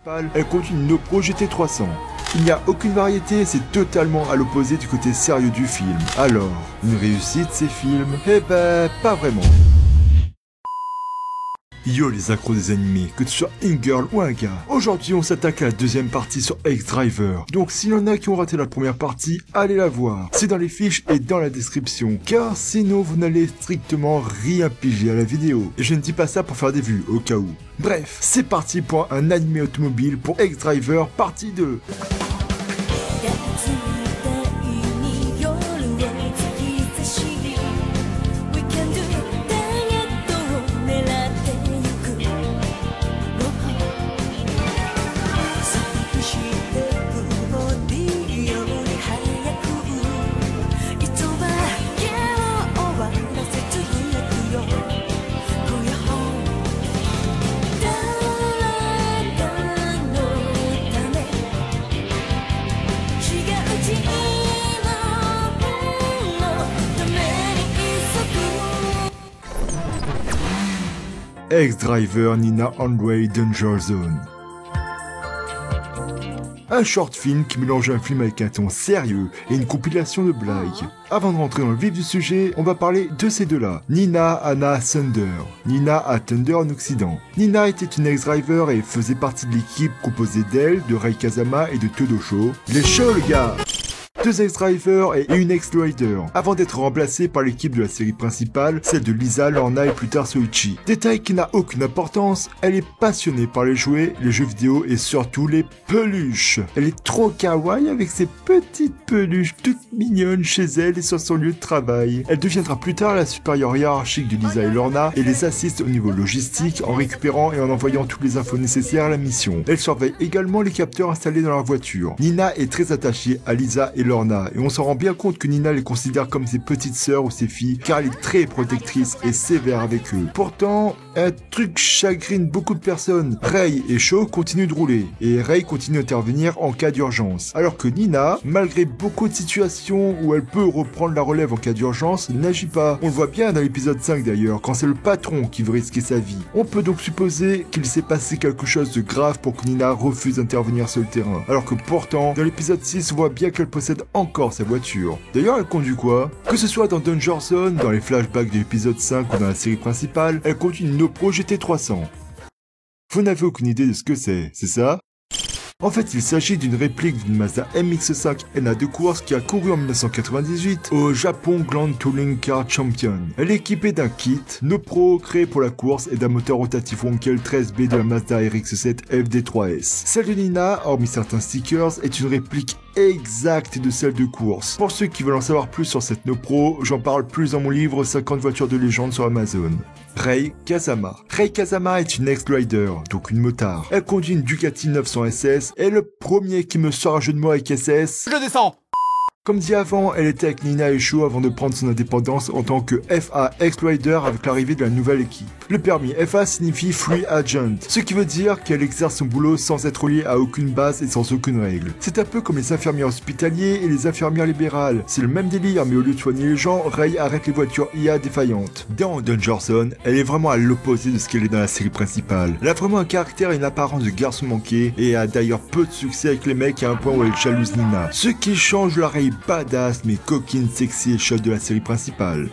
principale, elle conduit une Nopro GT300. Il n'y a aucune variété, c'est totalement à l'opposé du côté sérieux du film. Alors, une réussite ces films? Eh ben, pas vraiment. Yo les accros des animés, que tu sois une girl ou un gars. Aujourd'hui on s'attaque à la deuxième partie sur Ex-Driver. Donc s'il y en a qui ont raté la première partie, allez la voir. C'est dans les fiches et dans la description. Car sinon vous n'allez strictement rien piger à la vidéo. Et je ne dis pas ça pour faire des vues, au cas où. Bref, c'est parti pour un animé automobile pour Ex-Driver partie 2. Ex-Driver Nina Andrei Danger Zone. Un short film qui mélange un film avec un ton sérieux et une compilation de blagues. Avant de rentrer dans le vif du sujet, on va parler de ces deux-là. Nina Anna Thunder. Nina à Thunder en Occident. Nina était une ex-driver et faisait partie de l'équipe composée d'elle, de Rei Kazama et de Todosho. Il est chaud le gars! Deux ex-drivers et une ex-rider, avant d'être remplacés par l'équipe de la série principale, celle de Lisa, Lorna et plus tard Soichi. Détail qui n'a aucune importance, elle est passionnée par les jouets, les jeux vidéo et surtout les peluches. Elle est trop kawaii avec ses petites peluches toutes mignonnes chez elle et sur son lieu de travail. Elle deviendra plus tard la supérieure hiérarchique de Lisa et Lorna et les assiste au niveau logistique en récupérant et en envoyant toutes les infos nécessaires à la mission. Elle surveille également les capteurs installés dans leur voiture. Nina est très attachée à Lisa et Lorna, et on s'en rend bien compte que Nina les considère comme ses petites sœurs ou ses filles, car elle est très protectrice et sévère avec eux. Pourtant, un truc chagrine beaucoup de personnes. Rei et Sho continuent de rouler, et Rei continue d'intervenir en cas d'urgence. Alors que Nina, malgré beaucoup de situations où elle peut reprendre la relève en cas d'urgence, n'agit pas. On le voit bien dans l'épisode 5 d'ailleurs, quand c'est le patron qui veut risquer sa vie. On peut donc supposer qu'il s'est passé quelque chose de grave pour que Nina refuse d'intervenir sur le terrain. Alors que pourtant, dans l'épisode 6, on voit bien qu'elle possède encore sa voiture. D'ailleurs, elle conduit quoi? Que ce soit dans Danger Zone, dans les flashbacks de l'épisode 5 ou dans la série principale, elle conduit une Nopro GT300. Vous n'avez aucune idée de ce que c'est ça? En fait, il s'agit d'une réplique d'une Mazda MX-5 NA de course qui a couru en 1998 au Japon Grand Touring Car Champion. Elle est équipée d'un kit Nopro créé pour la course et d'un moteur rotatif Wankel 13B de la Mazda RX-7 FD3S. Celle de Nina, hormis certains stickers, est une réplique exacte de celle de course. Pour ceux qui veulent en savoir plus sur cette Nopro, j'en parle plus dans mon livre 50 voitures de légende sur Amazon. Rei Kazama. Rei Kazama est une ex-rider, donc une motard. Elle conduit une Ducati 900 SS et le premier qui me sort un jeu de mots avec SS... Je descends. Comme dit avant, elle était avec Nina et Sho avant de prendre son indépendance en tant que FA ex-rider avec l'arrivée de la nouvelle équipe. Le permis FA signifie Free Agent, ce qui veut dire qu'elle exerce son boulot sans être liée à aucune base et sans aucune règle. C'est un peu comme les infirmières hospitaliers et les infirmières libérales. C'est le même délire, mais au lieu de soigner les gens, Rei arrête les voitures IA défaillantes. Dans Danger Zone, elle est vraiment à l'opposé de ce qu'elle est dans la série principale. Elle a vraiment un caractère et une apparence de garçon manqué et a d'ailleurs peu de succès avec les mecs à un point où elle jalouse Nina. Ce qui change la Rei badass mais coquine, sexy et chaude de la série principale.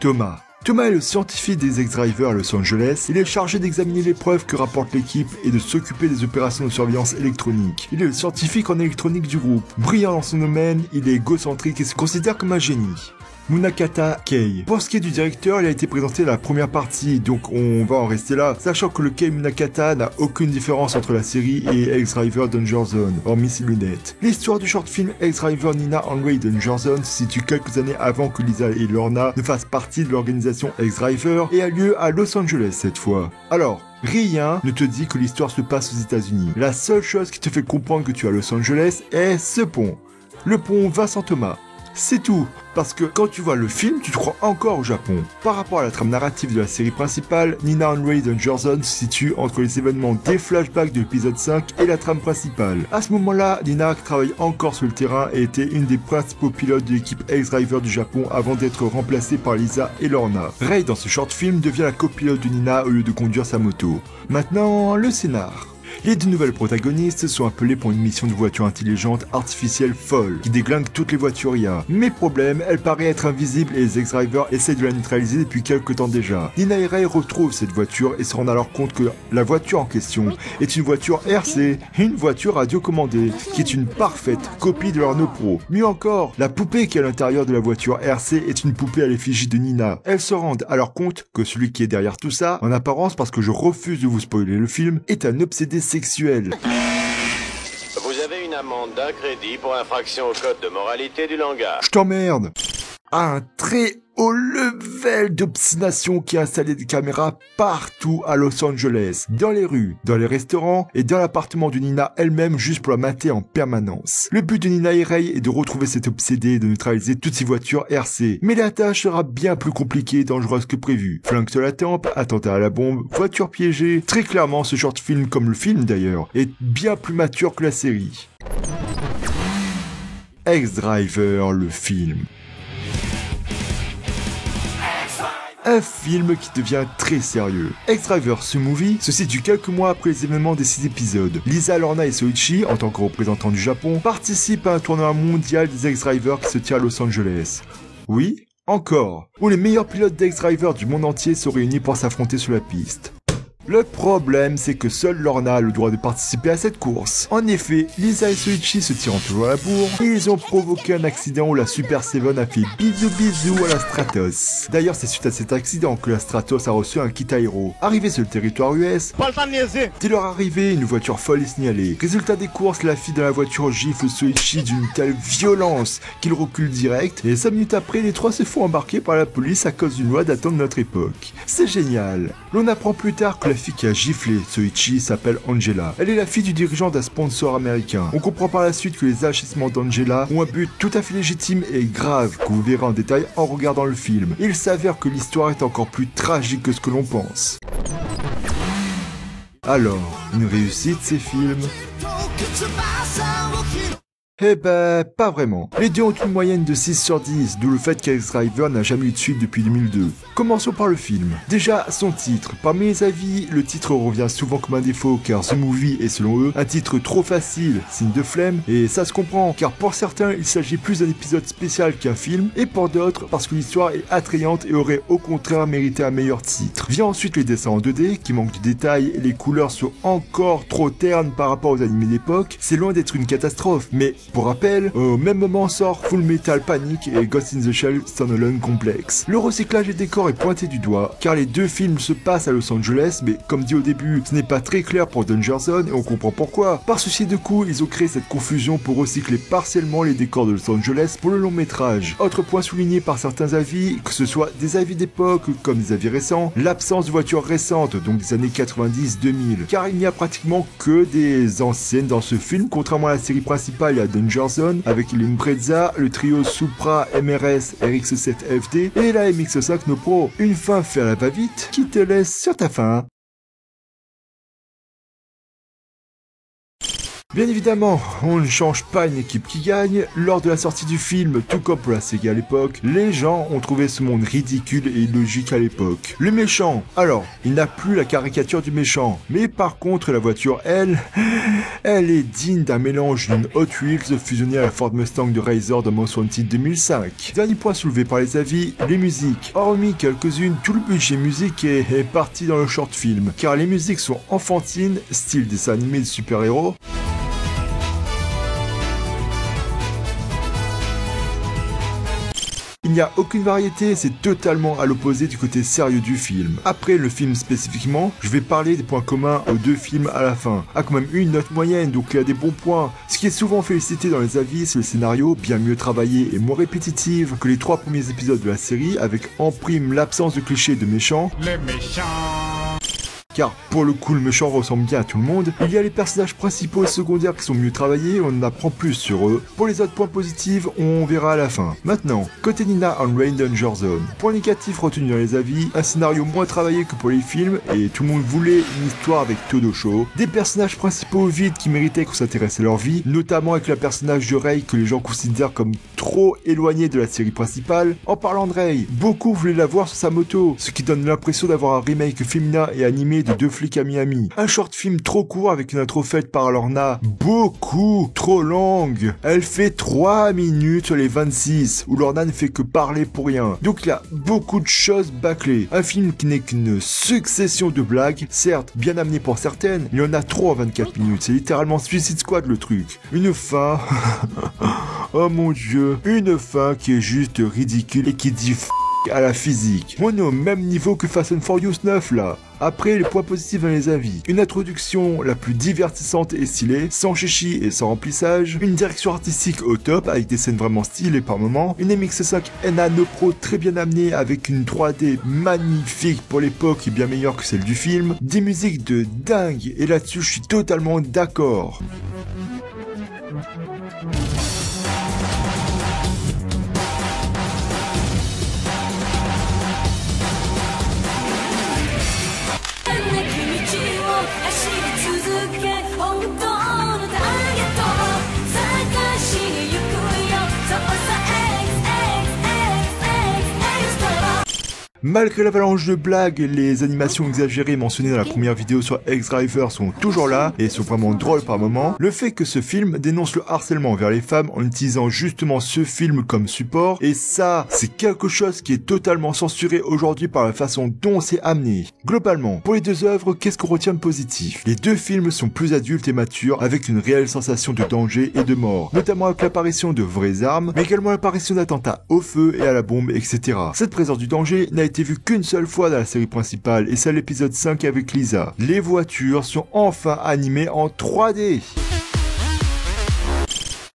Thomas. Thomas est le scientifique des ex-drivers à Los Angeles. Il est chargé d'examiner les preuves que rapporte l'équipe et de s'occuper des opérations de surveillance électronique. Il est le scientifique en électronique du groupe. Brillant dans son domaine, il est égocentrique et se considère comme un génie. Munakata Kei. Pour ce qui est du directeur, il a été présenté dans la première partie, donc on va en rester là, sachant que le Kei Munakata n'a aucune différence entre la série et Ex-Driver Danger Zone, hormis ses lunettes. L'histoire du short film Ex-Driver Nina Andrei Danger Zone se situe quelques années avant que Lisa et Lorna ne fassent partie de l'organisation Ex-Driver et a lieu à Los Angeles cette fois. Alors, rien ne te dit que l'histoire se passe aux États-Unis. La seule chose qui te fait comprendre que tu es à Los Angeles est ce pont. Le pont Vincent Thomas. C'est tout. Parce que quand tu vois le film, tu te crois encore au Japon. Par rapport à la trame narrative de la série principale, Nina and Ray Danger Zone se situe entre les événements des flashbacks de l'épisode 5 et la trame principale. À ce moment-là, Nina travaille encore sur le terrain et était une des principaux pilotes de l'équipe X-Driver du Japon avant d'être remplacée par Lisa et Lorna. Ray, dans ce short film, devient la copilote de Nina au lieu de conduire sa moto. Maintenant, le scénar. Les deux nouvelles protagonistes sont appelées pour une mission de voiture intelligente artificielle folle qui déglingue toutes les voitures IA. Mais problème, elle paraît être invisible et les X-Drivers essaient de la neutraliser depuis quelques temps déjà. Nina et Ray retrouvent cette voiture et se rendent alors compte que la voiture en question est une voiture RC, une voiture radiocommandée, qui est une parfaite copie de leur Renault Pro. Mieux encore, la poupée qui est à l'intérieur de la voiture RC est une poupée à l'effigie de Nina. Elles se rendent alors compte que celui qui est derrière tout ça, en apparence parce que je refuse de vous spoiler le film, est un obsédé sexuel. Vous avez une amende d'un crédit pour infraction au code de moralité du langage. Je t'emmerde. Un très haut level d'obstination qui a installé des caméras partout à Los Angeles, dans les rues, dans les restaurants et dans l'appartement de Nina elle-même juste pour la mater en permanence. Le but de Nina et Ray est de retrouver cet obsédé et de neutraliser toutes ces voitures RC. Mais la tâche sera bien plus compliquée et dangereuse que prévu. Flingue sur la tempe, attentat à la bombe, voiture piégée. Très clairement, ce short film, comme le film d'ailleurs, est bien plus mature que la série. X-Driver, le film. Un film qui devient très sérieux. X-Driver, ce movie, se situe quelques mois après les événements des 6 épisodes. Lisa, Lorna et Soichi, en tant que représentants du Japon, participent à un tournoi mondial des X-Drivers qui se tient à Los Angeles. Oui, encore. Où les meilleurs pilotes d'X-Drivers du monde entier se réunissent pour s'affronter sur la piste. Le problème, c'est que seule Lorna a le droit de participer à cette course. En effet, Lisa et Soichi se tirant toujours à la bourre, et ils ont provoqué un accident où la Super Seven a fait bisous à la Stratos. D'ailleurs, c'est suite à cet accident que la Stratos a reçu un kit aéro. Arrivé sur le territoire US, dès leur arrivée, une voiture folle est signalée. Résultat des courses, la fille de la voiture gifle Soichi d'une telle violence qu'il recule direct, et 5 minutes après, les trois se font embarquer par la police à cause d'une loi datant de notre époque. C'est génial. L'on apprend plus tard que la fille qui a giflé Soichi s'appelle Angela. Elle est la fille du dirigeant d'un sponsor américain. On comprend par la suite que les agissements d'Angela ont un but tout à fait légitime et grave que vous verrez en détail en regardant le film. Il s'avère que l'histoire est encore plus tragique que ce que l'on pense. Alors, une réussite ces films? Eh ben, pas vraiment. Les deux ont une moyenne de 6 sur 10, d'où le fait qu'X-Driver n'a jamais eu de suite depuis 2002. Commençons par le film. Déjà, son titre. Parmi les avis, le titre revient souvent comme un défaut, car The Movie est selon eux un titre trop facile, signe de flemme, et ça se comprend, car pour certains, il s'agit plus d'un épisode spécial qu'un film, et pour d'autres, parce que l'histoire est attrayante et aurait au contraire mérité un meilleur titre. Vient ensuite les dessins en 2D, qui manquent de détails, et les couleurs sont encore trop ternes par rapport aux animés d'époque. C'est loin d'être une catastrophe, mais pour rappel, au même moment sort Full Metal Panic et Ghost in the Shell Standalone Complex. Le recyclage des décors est pointé du doigt, car les deux films se passent à Los Angeles, mais comme dit au début, ce n'est pas très clair pour Danger Zone et on comprend pourquoi. Par souci de coût, ils ont créé cette confusion pour recycler partiellement les décors de Los Angeles pour le long métrage. Autre point souligné par certains avis, que ce soit des avis d'époque comme des avis récents, l'absence de voitures récentes, donc des années 90-2000, car il n'y a pratiquement que des anciennes dans ce film, contrairement à la série principale et à Danger Zone, avec l'Impreza, le trio Supra MRS RX7 FD et la MX5 No Pro. Une fin fait à la va-vite qui te laisse sur ta faim. Bien évidemment, on ne change pas une équipe qui gagne. Lors de la sortie du film, tout comme pour la Sega à l'époque, les gens ont trouvé ce monde ridicule et illogique à l'époque. Le méchant, alors, il n'a plus la caricature du méchant, mais par contre la voiture, elle est digne d'un mélange d'une Hot Wheels fusionnée à la Ford Mustang de Razor de Most Wanted 2005. Dernier point soulevé par les avis, les musiques. Hormis quelques-unes, tout le budget musique est parti dans le short film, car les musiques sont enfantines, style dessin animé de super-héros. Il n'y a aucune variété, c'est totalement à l'opposé du côté sérieux du film. Après le film spécifiquement, je vais parler des points communs aux deux films à la fin. A quand même eu une note moyenne, donc il y a des bons points. Ce qui est souvent félicité dans les avis, c'est le scénario, bien mieux travaillé et moins répétitif que les 3 premiers épisodes de la série, avec en prime l'absence de clichés de méchants. Les méchants. car pour le coup le méchant ressemble bien à tout le monde. Il y a les personnages principaux et secondaires qui sont mieux travaillés, on en apprend plus sur eux. Pour les autres points positifs, on verra à la fin. Maintenant, côté Nina and Rain Danger Zone. Point négatif retenu dans les avis, un scénario moins travaillé que pour les films, et tout le monde voulait une histoire avec Todo Show. Des personnages principaux vides qui méritaient qu'on s'intéresse à leur vie, notamment avec le personnage de Rei que les gens considèrent comme trop éloigné de la série principale. En parlant de Rei, beaucoup voulaient la voir sur sa moto, ce qui donne l'impression d'avoir un remake féminin et animé de Deux flics à Miami. Un short film trop court avec une intro faite par Lorna, beaucoup trop longue. Elle fait 3 minutes sur les 26, où Lorna ne fait que parler pour rien. Donc il y a beaucoup de choses bâclées. Un film qui n'est qu'une succession de blagues, certes bien amené pour certaines, il y en a trop en 24 minutes. C'est littéralement Suicide Squad le truc. Une fin... oh mon dieu, une fin qui est juste ridicule et qui dit à la physique. On est au même niveau que Fast and Furious 9 là. Après, les points positifs dans les avis. Une introduction la plus divertissante et stylée, sans chichi et sans remplissage. Une direction artistique au top, avec des scènes vraiment stylées par moments. Une MX5 Nano Pro très bien amenée, avec une 3D magnifique pour l'époque et bien meilleure que celle du film. Des musiques de dingue, et là-dessus je suis totalement d'accord. Malgré l'avalanche de blagues, les animations exagérées mentionnées dans la première vidéo sur X-Driver sont toujours là et sont vraiment drôles par moments. Le fait que ce film dénonce le harcèlement envers les femmes en utilisant justement ce film comme support, et ça, c'est quelque chose qui est totalement censuré aujourd'hui par la façon dont c'est amené. Globalement, pour les deux œuvres, qu'est-ce qu'on retient de positif? Les deux films sont plus adultes et matures, avec une réelle sensation de danger et de mort, notamment avec l'apparition de vraies armes, mais également l'apparition d'attentats au feu et à la bombe, etc. Cette présence du danger n'a été vue qu'une seule fois dans la série principale, et c'est l'épisode 5 avec Lisa. Les voitures sont enfin animées en 3D.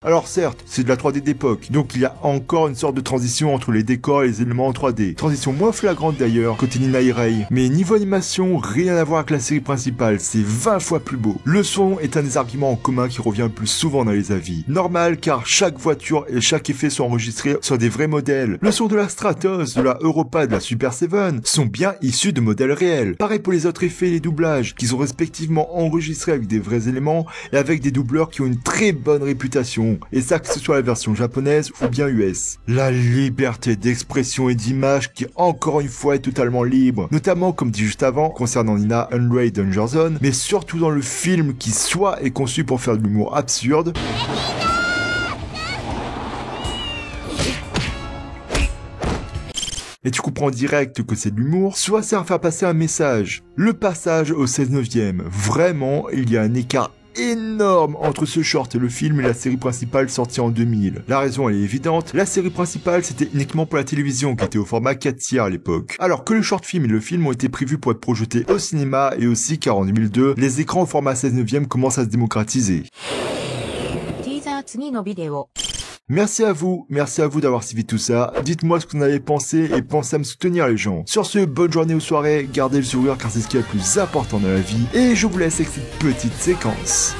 Alors certes, c'est de la 3D d'époque, donc il y a encore une sorte de transition entre les décors et les éléments en 3D. Transition moins flagrante d'ailleurs, côté Nina et Rei. Mais niveau animation, rien à voir avec la série principale, c'est 20 fois plus beau. Le son est un des arguments en commun qui revient le plus souvent dans les avis. Normal, car chaque voiture et chaque effet sont enregistrés sur des vrais modèles. Le son de la Stratos, de la Europa et de la Super 7 sont bien issus de modèles réels. Pareil pour les autres effets et les doublages, qui sont respectivement enregistrés avec des vrais éléments et avec des doubleurs qui ont une très bonne réputation. Et ça, que ce soit la version japonaise ou bien US. La liberté d'expression et d'image qui, encore une fois, est totalement libre. Notamment, comme dit juste avant, concernant Nina and Rain Danger Zone, mais surtout dans le film qui soit est conçu pour faire de l'humour absurde, et tu comprends direct que c'est de l'humour, soit sert à faire passer un message. Le passage au 16/9, vraiment, il y a un écart énorme entre ce short et le film et la série principale sortie en 2000. La raison elle est évidente, la série principale c'était uniquement pour la télévision qui était au format 4:3 à l'époque. Alors que le short film et le film ont été prévus pour être projetés au cinéma, et aussi car en 2002, les écrans au format 16/9 commencent à se démocratiser. Merci à vous d'avoir suivi tout ça. Dites-moi ce que vous en avez pensé et pensez à me soutenir les gens. Sur ce, bonne journée ou soirée, gardez le sourire car c'est ce qui est le plus important dans la vie. Et je vous laisse avec cette petite séquence.